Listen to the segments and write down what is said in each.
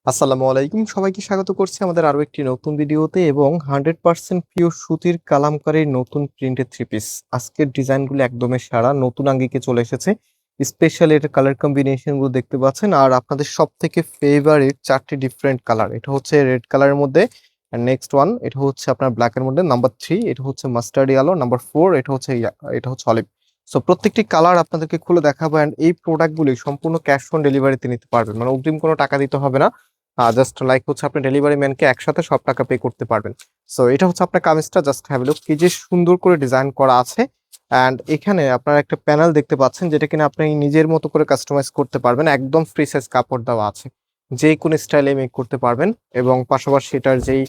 আসসালামু আলাইকুম, সবাইকে স্বাগত করছি আমাদের আরো একটি নতুন ভিডিওতে এবং 100% পিওর সুতির কালামকারীর নতুন প্রিন্টেড থ্রি পিস। আজকের ডিজাইনগুলো একদমই সারা নতুন আঙ্গিকে চলে এসেছে। স্পেশালি এটা কালার কম্বিনেশন গুলো দেখতে পাচ্ছেন, আর আপনাদের সব থেকে ফেভারিট চারটি ডিফারেন্ট কালার। এটা হচ্ছে রেড কালারের মধ্যে, নেক্সট ওয়ান এটা হচ্ছে আপনার ব্ল্যাক এর মধ্যে, নাম্বার 3 এটা হচ্ছে মাস্টার্ড ইয়েলো, নাম্বার 4 এটা হচ্ছে অলিভ। সো প্রত্যেকটি কালার আপনাদেরকে খুলে দেখাবো, এন্ড এই প্রোডাক্টগুলি সম্পূর্ণ ক্যাশ অন ডেলিভারিতে নিতে পারবেন, মানে অগ্রিম কোনো টাকা দিতে হবে না। জাস্ট লাইক হচ্ছে আপনি ডেলিভারি ম্যানকে একসাথে সব টাকা পে করতে পারবেন। সো এটা হচ্ছে আপনার কামিজটা, জাস্ট হ্যাভ এ লুক, কি যে সুন্দর করে ডিজাইন করা আছে। অ্যান্ড এখানে আপনারা একটা প্যানেল দেখতে পাচ্ছেন, যেটা কিনা আপনি নিজের মতো করে কাস্টমাইজ করতে পারবেন। একদম ফ্রি সাইজ কাপড় দেওয়া আছে, যে কোনো স্টাইলে মেক করতে পারবেন। এবং পাশাপাশি এটার যেই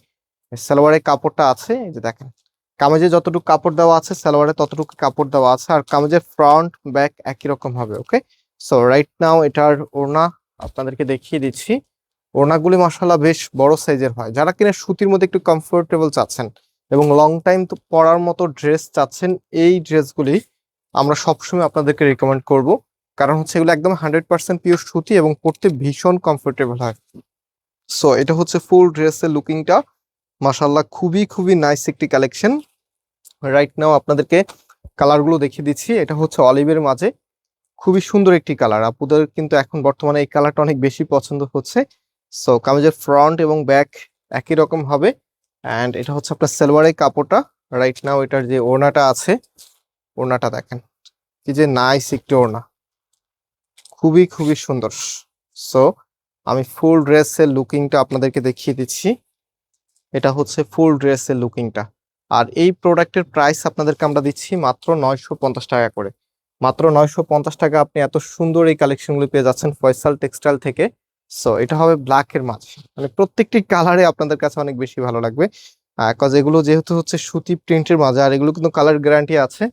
সালোয়ারের কাপড়টা আছে, এই যে দেখেন, কামিজে যতটুকু কাপড় দেওয়া আছে সালোয়ারে ততটুকু কাপড় দেওয়া আছে, আর কামিজের ফ্রন্ট ব্যাক একই রকম হবে। ওকে, সো রাইট নাও এটার ওড়না আপনাদেরকে দেখিয়ে দিচ্ছি। ওড়নাগুলি মাশাআল্লাহ বেশ বড় সাইজের হয়। যারা কিনা সুতির মধ্যে একটু কমফোর্টেবল চাচ্ছেন এবং লং টাইম তো পরার মতো ড্রেস চাচ্ছেন, এই ড্রেসগুলি আমরা সবসময় আপনাদেরকে রেকমেন্ড করব। কারণ হচ্ছে এগুলো একদম 100% পিওর সুতি এবং পরতে ভীষণ কমফোর্টেবল হয়। সো এটা হচ্ছে ফুল ড্রেসের লুকিংটা, মাশাআল্লাহ খুবই খুবই নাইস একটি কালেকশন। রাইট নাও আপনাদেরকে কালারগুলো দেখিয়ে দিচ্ছি। এটা হচ্ছে অলিভের মাঝে, খুবই সুন্দর একটি কালার। আপুদের কিন্তু এখন বর্তমানে এই কালারটা অনেক বেশি পছন্দ হচ্ছে। সো কামিজের ফ্রন্ট এবং ব্যাক একই রকম হবে। অ্যান্ড এটা হচ্ছে আপনার সালোয়ারের কাপড়টা। রাইট নাও এটার যে ওড়নাটা আছে, ওড়নাটা দেখেন, কি যে নাইস একটি ওড়না, খুবই খুবই সুন্দর। সো আমি ফুল ড্রেসের লুকিংটা আপনাদেরকে দেখিয়ে দিচ্ছি। এটা হচ্ছে ফুল ড্রেসের লুকিংটা। আর এই প্রোডাক্টের প্রাইস আপনাদেরকে আমরা দিচ্ছি মাত্র 950 টাকা করে। মাত্র 950 টাকা আপনি এত সুন্দর এই কালেকশনগুলো পেয়ে যাচ্ছেন ফয়সাল টেক্সটাইল থেকে। সো এটা হবে ব্ল্যাক এর মাঝে, মানে প্রত্যেকটি কালারে আপনাদের কাছে অনেক বেশি ভালো লাগবে। কজ এগুলো যেহেতু হচ্ছে সুতি প্রিন্টের মাঝে, আর এগুলো কিন্তু কালার গ্যারান্টি আছে।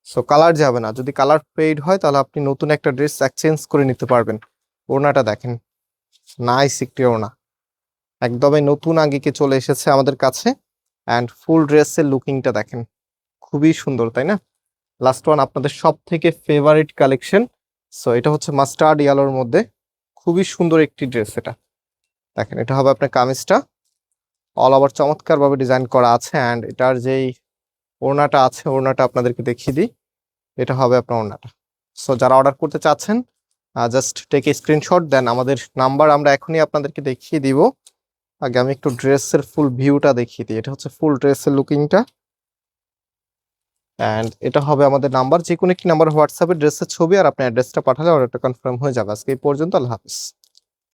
সো কালার যাবে না, যদি কালার ফেড হয় তাহলে আপনি নতুন একটা ড্রেস এক্সচেঞ্জ করে নিতে পারবেন। ওড়নাটা দেখেন, নাইস একটি ওড়না, একদমই নতুন আঙ্গিকে চলে এসেছে আমাদের কাছে। অ্যান্ড ফুল ড্রেসের লুকিংটা দেখেন, খুবই সুন্দর তাই না? লাস্ট ওয়ান আপনাদের সব থেকে ফেভারিট কালেকশন। সো এটা হচ্ছে মাস্টার্ড ইয়েলোর মধ্যে, খুবই সুন্দর একটি ড্রেস। এটা দেখেন, এটা হবে আপনার কামিজটা, অল ওভার চমৎকার ভাবে ডিজাইন করা আছে। অ্যান্ড এটার যেই ওড়নাটা আছে, ওড়নাটা আপনাদেরকে দেখিয়ে দিই, এটা হবে আপনার ওড়নাটা। সো যারা অর্ডার করতে চাচ্ছেন, জাস্ট টেক এ স্ক্রিনশট দেন, আমাদের নাম্বার আমরা এখনই আপনাদেরকে দেখিয়ে দিব। আগে আমি একটু ড্রেসের ফুল ভিউটা দেখিয়ে দিই। এটা হচ্ছে ফুল ড্রেসের লুকিংটা, এন্ড এটা হবে আমাদের নাম্বার। যে কোনো একটি নাম্বার হোয়াটসঅ্যাপে ড্রেসের ছবি আর আপনার অ্যাড্রেসটা পাঠালে অর্ডারটা কনফার্ম হয়ে যাবে। আজকে এই পর্যন্ত, আল্লাহ হাফিজ।